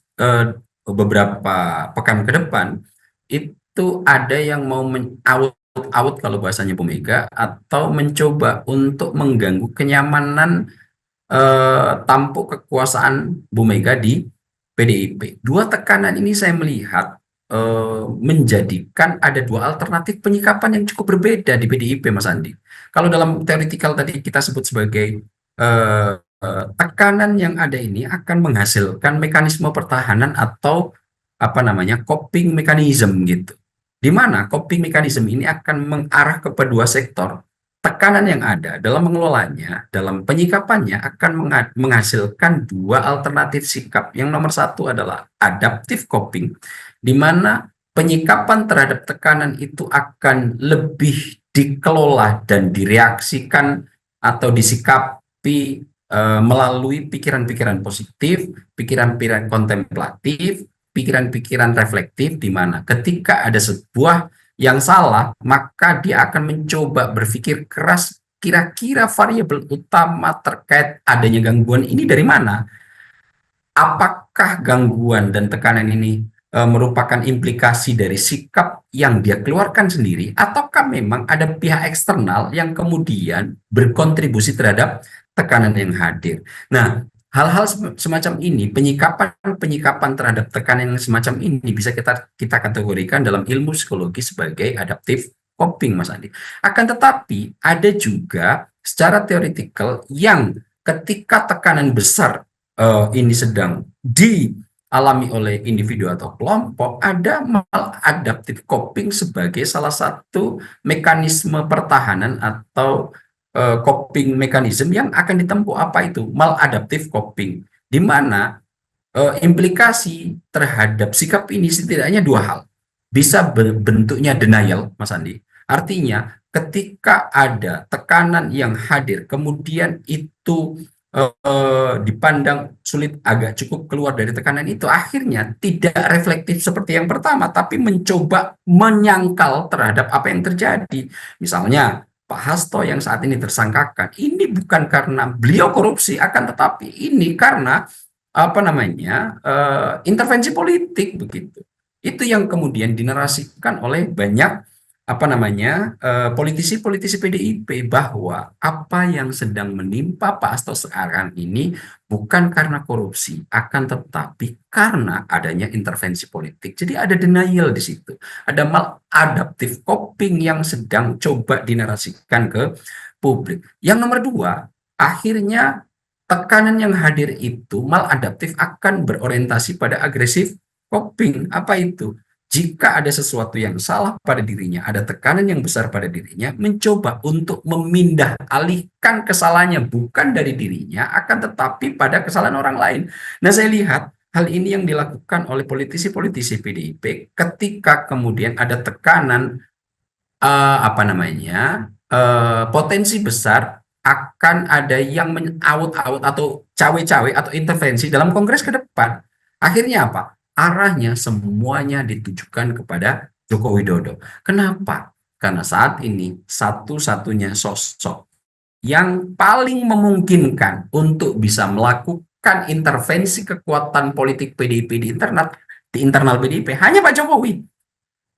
beberapa pekan ke depan itu ada yang mau out kalau bahasanya Bu Mega, atau mencoba untuk mengganggu kenyamanan tampuk kekuasaan Bu Mega di PDIP. Dua tekanan ini saya melihat menjadikan ada dua alternatif penyikapan yang cukup berbeda di PDIP, Mas Andi. Kalau dalam teoritikal tadi kita sebut sebagai tekanan yang ada ini akan menghasilkan mekanisme pertahanan atau coping mechanism gitu. Di mana coping mechanism ini akan mengarah kepada dua sektor. Tekanan yang ada dalam mengelolanya, dalam penyikapannya akan menghasilkan dua alternatif sikap. Yang nomor satu adalah adaptive coping, di mana penyikapan terhadap tekanan itu akan lebih dikelola dan direaksikan atau disikapi melalui pikiran-pikiran positif, pikiran-pikiran kontemplatif, pikiran-pikiran reflektif, di mana ketika ada sebuah yang salah, maka dia akan mencoba berpikir keras, kira-kira variabel utama terkait adanya gangguan ini dari mana? Apakah gangguan dan tekanan ini merupakan implikasi dari sikap yang dia keluarkan sendiri, ataukah memang ada pihak eksternal yang kemudian berkontribusi terhadap tekanan yang hadir? Nah, hal-hal semacam ini, penyikapan terhadap tekanan yang semacam ini bisa kita kategorikan dalam ilmu psikologi sebagai adaptive coping, Mas Andi. Akan tetapi ada juga secara teoritikal yang ketika tekanan besar ini sedang dialami oleh individu atau kelompok, ada maladaptive coping sebagai salah satu mekanisme pertahanan atau coping mechanism yang akan ditempuh. Apa itu maladaptive coping? Di mana implikasi terhadap sikap ini setidaknya dua hal. Bisa bentuknya denial, Mas Andi. Artinya ketika ada tekanan yang hadir, kemudian itu dipandang sulit, agak cukup keluar dari tekanan itu, akhirnya tidak reflektif seperti yang pertama, tapi mencoba menyangkal terhadap apa yang terjadi. Misalnya Pak Hasto yang saat ini tersangkakan, ini bukan karena beliau korupsi, akan tetapi ini karena intervensi politik begitu. Itu yang kemudian dinarasikan oleh banyak politisi-politisi PDIP, bahwa apa yang sedang menimpa Pak Hasto sekarang ini bukan karena korupsi, akan tetapi karena adanya intervensi politik. Jadi ada denial di situ, ada maladaptive coping yang sedang coba dinarasikan ke publik. Yang nomor dua, akhirnya tekanan yang hadir itu maladaptif akan berorientasi pada agresif coping. Apa itu? jika ada sesuatu yang salah pada dirinya, ada tekanan yang besar pada dirinya, mencoba untuk memindah alihkan kesalahannya bukan dari dirinya, akan tetapi pada kesalahan orang lain. Nah, saya lihat hal ini yang dilakukan oleh politisi-politisi PDIP ketika kemudian ada tekanan potensi besar akan ada yang out-out atau cawe-cawe atau intervensi dalam kongres ke depan. Akhirnya apa? Arahnya semuanya ditujukan kepada Joko Widodo. Kenapa? Karena saat ini satu-satunya sosok yang paling memungkinkan untuk bisa melakukan intervensi kekuatan politik PDIP di internal PDIP hanya Pak Jokowi.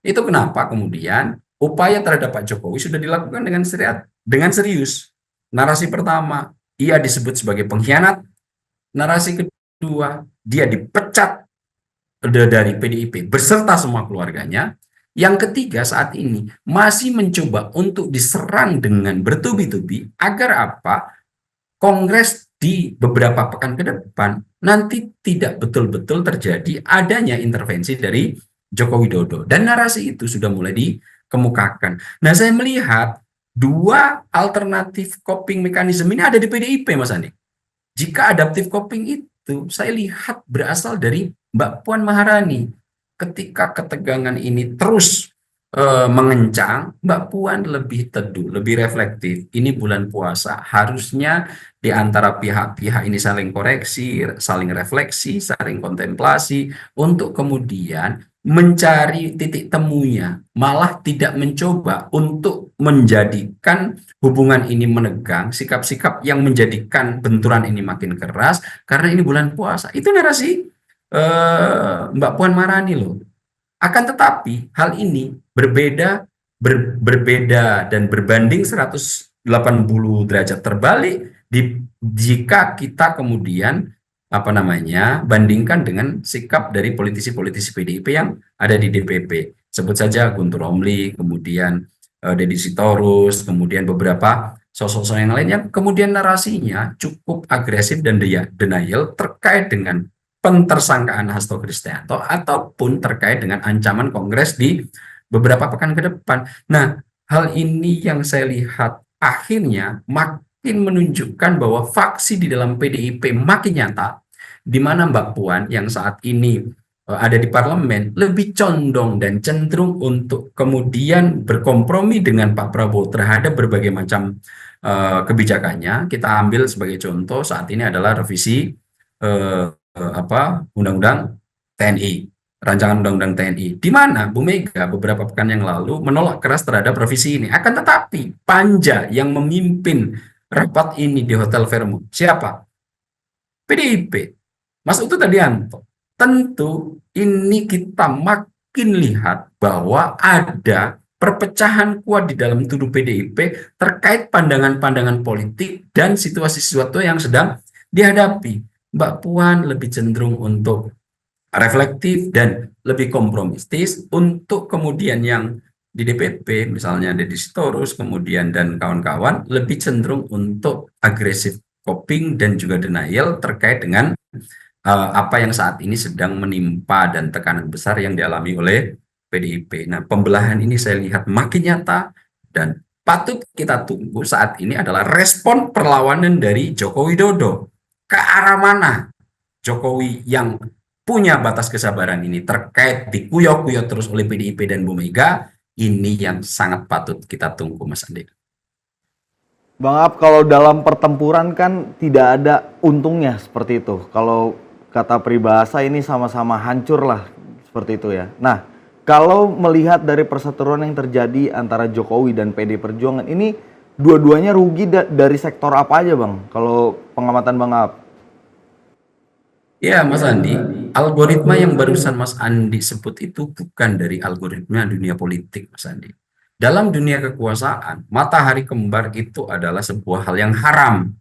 Itu kenapa kemudian upaya terhadap Pak Jokowi sudah dilakukan dengan serius. Narasi pertama, ia disebut sebagai pengkhianat. Narasi kedua, dia dipecat dari PDIP beserta semua keluarganya. Yang ketiga, saat ini masih mencoba untuk diserang dengan bertubi-tubi agar apa? Kongres di beberapa pekan ke depan nanti tidak betul-betul terjadi adanya intervensi dari Joko Widodo. Dan narasi itu sudah mulai dikemukakan. Nah, saya melihat dua alternatif coping mechanism ini ada di PDIP, Mas Andi. Jika adaptive coping itu saya lihat berasal dari Mbak Puan Maharani. Ketika ketegangan ini terus mengencang, Mbak Puan lebih teduh, lebih reflektif. Ini bulan puasa, harusnya di antara pihak-pihak ini saling koreksi, saling refleksi, saling kontemplasi, untuk kemudian mencari titik temunya, malah tidak mencoba untuk menjadikan hubungan ini menegang, sikap-sikap yang menjadikan benturan ini makin keras, karena ini bulan puasa. Itu narasi Mbak Puan Maharani loh. Akan tetapi hal ini berbeda dan berbanding 180 derajat terbalik jika kita kemudian bandingkan dengan sikap dari politisi-politisi PDIP yang ada di DPP. Sebut saja Guntur Romli, kemudian Deddy Sitorus, kemudian beberapa sosok-sosok yang lain yang kemudian narasinya cukup agresif dan denial terkait dengan pentersangkaan Hasto Kristianto ataupun terkait dengan ancaman Kongres di beberapa pekan ke depan. Nah, hal ini yang saya lihat akhirnya makin menunjukkan bahwa faksi di dalam PDIP makin nyata, di mana Mbak Puan yang saat ini ada di parlemen lebih condong dan cenderung untuk kemudian berkompromi dengan Pak Prabowo terhadap berbagai macam kebijakannya. Kita ambil sebagai contoh saat ini adalah revisi undang-undang TNI, rancangan undang-undang TNI, di mana Bu Mega beberapa pekan yang lalu menolak keras terhadap revisi ini. Akan tetapi panja yang memimpin rapat ini di Hotel Fairmont siapa? PDIP, Mas Utut Adianto. Tentu ini kita makin lihat bahwa ada perpecahan kuat di dalam tubuh PDIP terkait pandangan-pandangan politik dan situasi-situasi yang sedang dihadapi. Mbak Puan lebih cenderung untuk reflektif dan lebih kompromistis, untuk kemudian yang di DPP misalnya Deddy Sitorus kemudian dan kawan-kawan lebih cenderung untuk agresif coping dan juga denial terkait dengan apa yang saat ini sedang menimpa dan tekanan besar yang dialami oleh PDIP. Nah, pembelahan ini saya lihat makin nyata dan patut kita tunggu saat ini adalah respon perlawanan dari Joko Widodo. Ke arah mana Jokowi yang punya batas kesabaran ini terkait dikuyok-kuyok terus oleh PDIP dan Bu Mega, ini yang sangat patut kita tunggu, Mas Andi. Bang Ab, kalau dalam pertempuran kan tidak ada untungnya seperti itu. Kalau kata peribahasa ini sama-sama hancur lah, seperti itu ya. Nah, kalau melihat dari perseteruan yang terjadi antara Jokowi dan PD Perjuangan, ini dua-duanya rugi dari sektor apa aja, Bang? Kalau pengamatan Bang Ab? Ya, Mas Andi, algoritma yang barusan Mas Andi sebut itu bukan dari algoritma dunia politik, Mas Andi. Dalam dunia kekuasaan, matahari kembar itu adalah sebuah hal yang haram.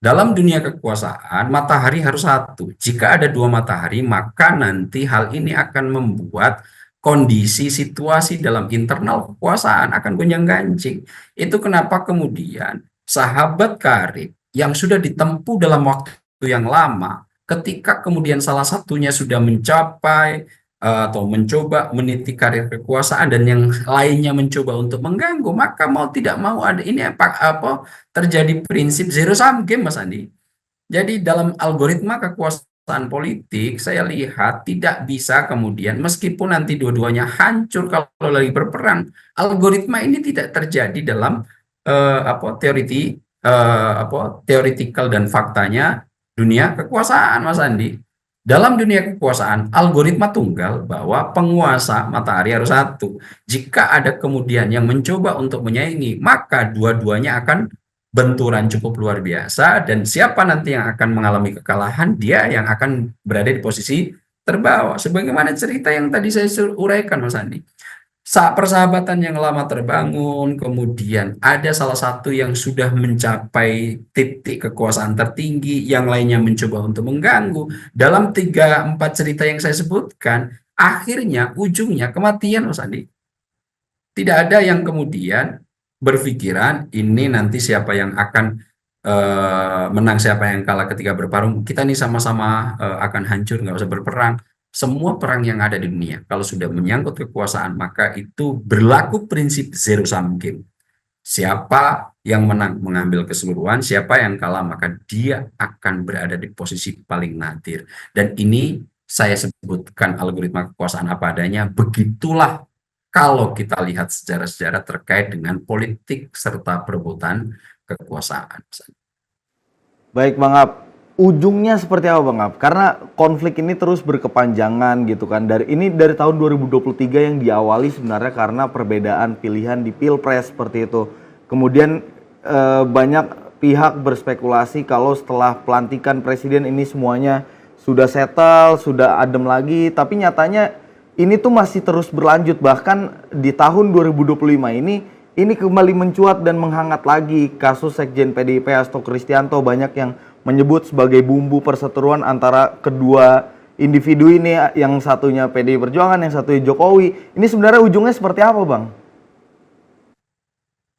Dalam dunia kekuasaan, matahari harus satu. Jika ada dua matahari, maka nanti hal ini akan membuat kondisi situasi dalam internal kekuasaan akan gonjang-ganjing. Itu kenapa kemudian sahabat karib yang sudah ditempuh dalam waktu yang lama, ketika kemudian salah satunya sudah mencapai atau mencoba meniti karir kekuasaan dan yang lainnya mencoba untuk mengganggu, maka mau tidak mau ada ini apa terjadi prinsip zero sum game, Mas Andi. Jadi dalam algoritma kekuasaan politik saya lihat tidak bisa kemudian meskipun nanti dua-duanya hancur kalau lagi berperang, algoritma ini tidak terjadi dalam teoritikal dan faktanya dunia kekuasaan, Mas Andi. Dalam dunia kekuasaan, algoritma tunggal bahwa penguasa matahari harus satu. Jika ada kemudian yang mencoba untuk menyaingi, maka dua-duanya akan benturan cukup luar biasa, dan siapa nanti yang akan mengalami kekalahan, dia yang akan berada di posisi terbawah. Sebagaimana cerita yang tadi saya uraikan, Mas Andi. Saat persahabatan yang lama terbangun, kemudian ada salah satu yang sudah mencapai titik kekuasaan tertinggi, yang lainnya mencoba untuk mengganggu. Dalam 3-4 cerita yang saya sebutkan, akhirnya ujungnya kematian, Mas Andi. Tidak ada yang kemudian berpikiran ini nanti siapa yang akan menang, siapa yang kalah ketika bertarung. Kita nih sama-sama akan hancur, nggak usah berperang. Semua perang yang ada di dunia, kalau sudah menyangkut kekuasaan, maka itu berlaku prinsip zero sum game. Siapa yang menang mengambil keseluruhan, siapa yang kalah maka dia akan berada di posisi paling nadir. Dan ini saya sebutkan algoritma kekuasaan apa adanya. Begitulah kalau kita lihat sejarah-sejarah terkait dengan politik serta perebutan kekuasaan. Baik Bang Ab, ujungnya seperti apa Bang Ab? Karena konflik ini terus berkepanjangan gitu kan. Dari tahun 2023 yang diawali sebenarnya karena perbedaan pilihan di Pilpres seperti itu. Kemudian banyak pihak berspekulasi kalau setelah pelantikan presiden ini semuanya sudah settle, sudah adem lagi, tapi nyatanya ini tuh masih terus berlanjut. Bahkan di tahun 2025 ini kembali mencuat dan menghangat lagi kasus Sekjen PDIP Hasto Kristianto. Banyak yang menyebut sebagai bumbu perseteruan antara kedua individu ini, yang satunya PDI Perjuangan, yang satunya Jokowi. Ini sebenarnya ujungnya seperti apa, Bang?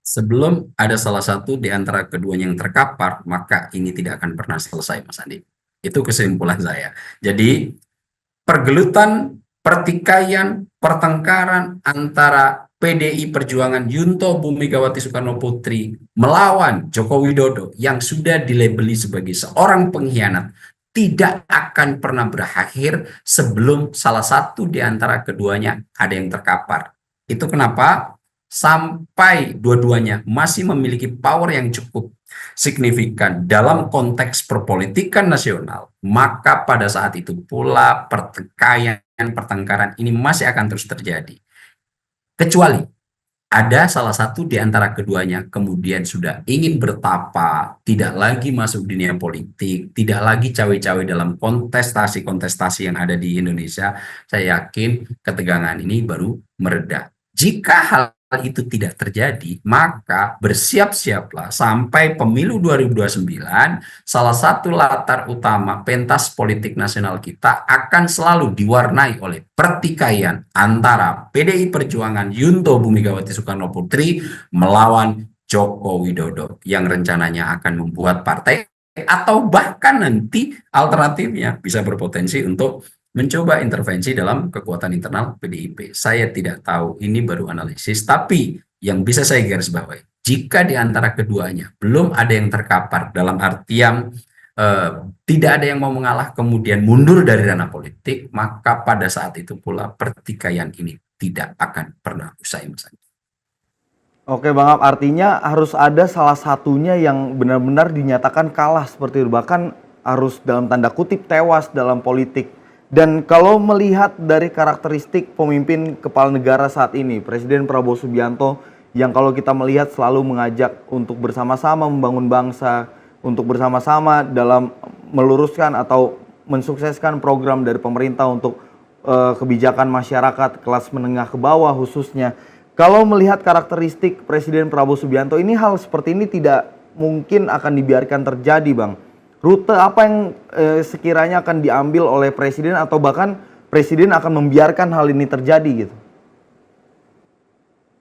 Sebelum ada salah satu di antara keduanya yang terkapar, maka ini tidak akan pernah selesai, Mas Andi. Itu kesimpulan saya. Jadi, pergelutan, pertikaian, pertengkaran antara PDI Perjuangan Yunto Bumegawati Soekarno Putri melawan Joko Widodo yang sudah dilabeli sebagai seorang pengkhianat tidak akan pernah berakhir sebelum salah satu di antara keduanya ada yang terkapar. Itu kenapa sampai dua-duanya masih memiliki power yang cukup signifikan dalam konteks perpolitikan nasional, maka pada saat itu pula pertikaian, pertengkaran ini masih akan terus terjadi. Kecuali ada salah satu di antara keduanya kemudian sudah ingin bertapa, tidak lagi masuk dunia politik, tidak lagi cawe-cawe dalam kontestasi-kontestasi yang ada di Indonesia, saya yakin ketegangan ini baru mereda. Jika hal itu tidak terjadi, maka bersiap-siaplah sampai pemilu 2029, salah satu latar utama pentas politik nasional kita akan selalu diwarnai oleh pertikaian antara PDI Perjuangan Yunto Bumegawati Soekarno Putri melawan Joko Widodo yang rencananya akan membuat partai atau bahkan nanti alternatifnya bisa berpotensi untuk mencoba intervensi dalam kekuatan internal PDIP. Saya tidak tahu, ini baru analisis, tapi yang bisa saya garis bawahi, jika di antara keduanya belum ada yang terkapar dalam artian tidak ada yang mau mengalah kemudian mundur dari ranah politik, maka pada saat itu pula pertikaian ini tidak akan pernah usai, Mas Andi. Oke Bang Ab, artinya harus ada salah satunya yang benar-benar dinyatakan kalah seperti itu, bahkan harus dalam tanda kutip tewas dalam politik. Dan kalau melihat dari karakteristik pemimpin kepala negara saat ini, Presiden Prabowo Subianto, yang kalau kita melihat selalu mengajak untuk bersama-sama membangun bangsa, untuk bersama-sama dalam meluruskan atau mensukseskan program dari pemerintah untuk kebijakan masyarakat kelas menengah ke bawah khususnya. Kalau melihat karakteristik Presiden Prabowo Subianto ini, hal seperti ini tidak mungkin akan dibiarkan terjadi, Bang. Rute apa yang sekiranya akan diambil oleh Presiden atau bahkan Presiden akan membiarkan hal ini terjadi gitu?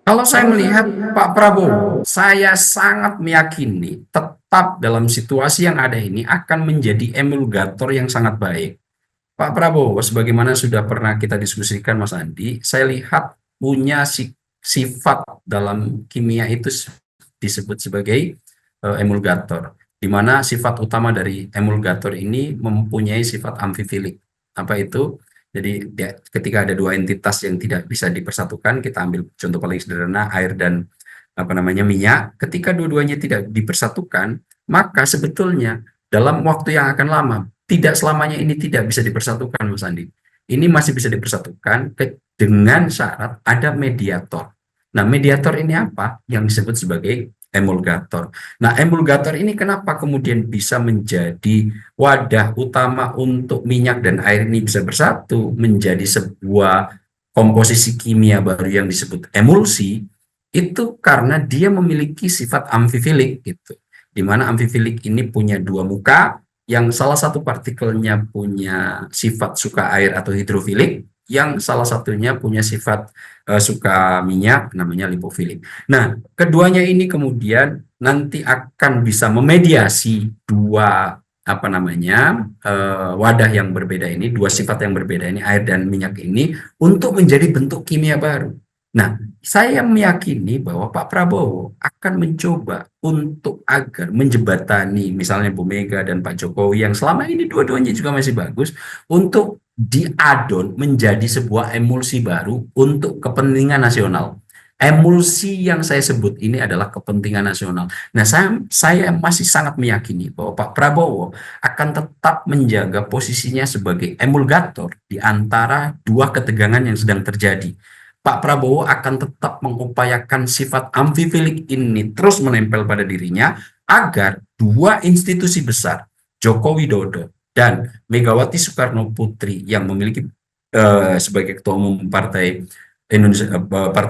Kalau saya melihat Pak Prabowo, saya sangat meyakini tetap dalam situasi yang ada ini akan menjadi emulgator yang sangat baik. Pak Prabowo, sebagaimana sudah pernah kita diskusikan Mas Andi, saya lihat punya sifat dalam kimia itu disebut sebagai emulgator, di mana sifat utama dari emulgator ini mempunyai sifat amfifilik. Apa itu? Jadi ketika ada dua entitas yang tidak bisa dipersatukan, kita ambil contoh paling sederhana, air dan minyak. Ketika dua-duanya tidak dipersatukan, maka sebetulnya dalam waktu yang akan lama, tidak selamanya ini tidak bisa dipersatukan, Mas Andi. Ini masih bisa dipersatukan dengan syarat ada mediator. Nah, mediator ini apa? Yang disebut sebagai emulgator. Nah, emulgator ini kenapa kemudian bisa menjadi wadah utama untuk minyak dan air ini bisa bersatu menjadi sebuah komposisi kimia baru yang disebut emulsi? Itu karena dia memiliki sifat amfifilik gitu. Di mana amfifilik ini punya dua muka, yang salah satu partikelnya punya sifat suka air atau hidrofilik, yang salah satunya punya sifat suka minyak, namanya lipofilik. Nah, keduanya ini kemudian nanti akan bisa memediasi dua wadah yang berbeda ini, dua sifat yang berbeda ini, air dan minyak ini, untuk menjadi bentuk kimia baru. Nah, saya meyakini bahwa Pak Prabowo akan mencoba untuk agar menjembatani misalnya Bu Mega dan Pak Jokowi yang selama ini dua-duanya juga masih bagus, untuk diadon menjadi sebuah emulsi baru untuk kepentingan nasional. Emulsi yang saya sebut ini adalah kepentingan nasional. Nah, saya masih sangat meyakini bahwa Pak Prabowo akan tetap menjaga posisinya sebagai emulgator di antara dua ketegangan yang sedang terjadi. Pak Prabowo akan tetap mengupayakan sifat amfifilik ini terus menempel pada dirinya agar dua institusi besar, Joko Widodo dan Megawati Soekarno Putri yang memiliki sebagai ketua umum Partai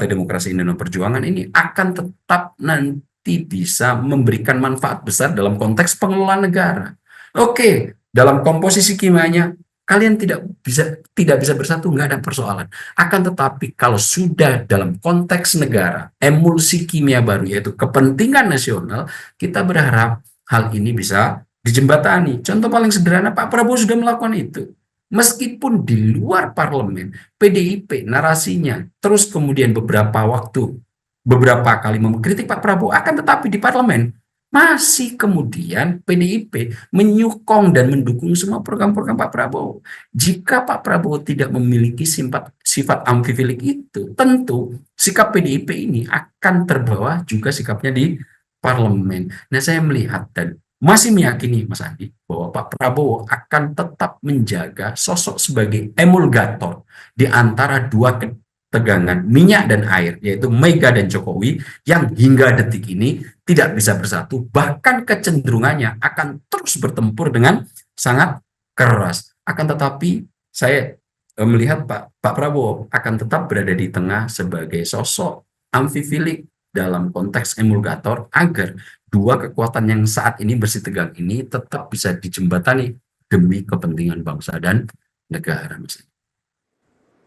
Demokrasi Indonesia Perjuangan ini, akan tetap nanti bisa memberikan manfaat besar dalam konteks pengelolaan negara. Oke, dalam komposisi kimianya kalian tidak bisa bersatu, nggak ada persoalan. Akan tetapi kalau sudah dalam konteks negara, emulsi kimia baru yaitu kepentingan nasional, kita berharap hal ini bisa dijembatani. Contoh paling sederhana, Pak Prabowo sudah melakukan itu. Meskipun di luar parlemen, PDIP narasinya terus kemudian beberapa kali mengkritik Pak Prabowo, akan tetapi di parlemen masih kemudian PDIP menyokong dan mendukung semua program-program Pak Prabowo. Jika Pak Prabowo tidak memiliki sifat amfifilik itu, tentu sikap PDIP ini akan terbawa juga sikapnya di parlemen. Nah, saya melihat dan masih meyakini, Mas Andi, bahwa Pak Prabowo akan tetap menjaga sosok sebagai emulgator di antara dua tegangan minyak dan air, yaitu Mega dan Jokowi, yang hingga detik ini tidak bisa bersatu, bahkan kecenderungannya akan terus bertempur dengan sangat keras. Akan tetapi saya melihat Pak Prabowo akan tetap berada di tengah sebagai sosok amfifilik dalam konteks emulgator agar dua kekuatan yang saat ini bersitegang ini tetap bisa dijembatani demi kepentingan bangsa dan negara.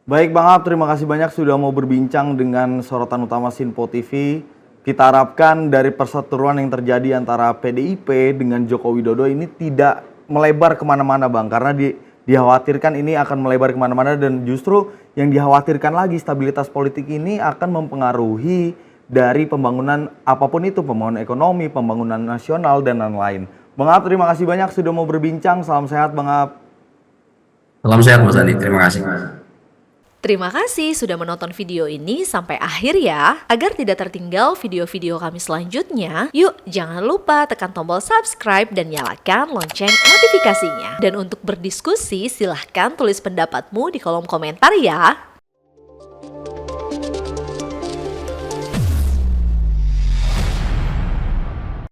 Baik Bang Ab, terima kasih banyak sudah mau berbincang dengan sorotan utama Sinpo TV. Kita harapkan dari perseteruan yang terjadi antara PDIP dengan Joko Widodo ini tidak melebar kemana-mana Bang. Karena dikhawatirkan ini akan melebar kemana-mana dan justru yang dikhawatirkan lagi stabilitas politik ini akan mempengaruhi dari pembangunan apapun itu, pembangunan ekonomi, pembangunan nasional, dan lain-lain. Bang Ab, terima kasih banyak sudah mau berbincang. Salam sehat Bang Ab. Salam sehat Mas Andi, terima kasih. Terima kasih sudah menonton video ini sampai akhir ya. Agar tidak tertinggal video-video kami selanjutnya, yuk jangan lupa tekan tombol subscribe dan nyalakan lonceng notifikasinya. Dan untuk berdiskusi, silahkan tulis pendapatmu di kolom komentar ya.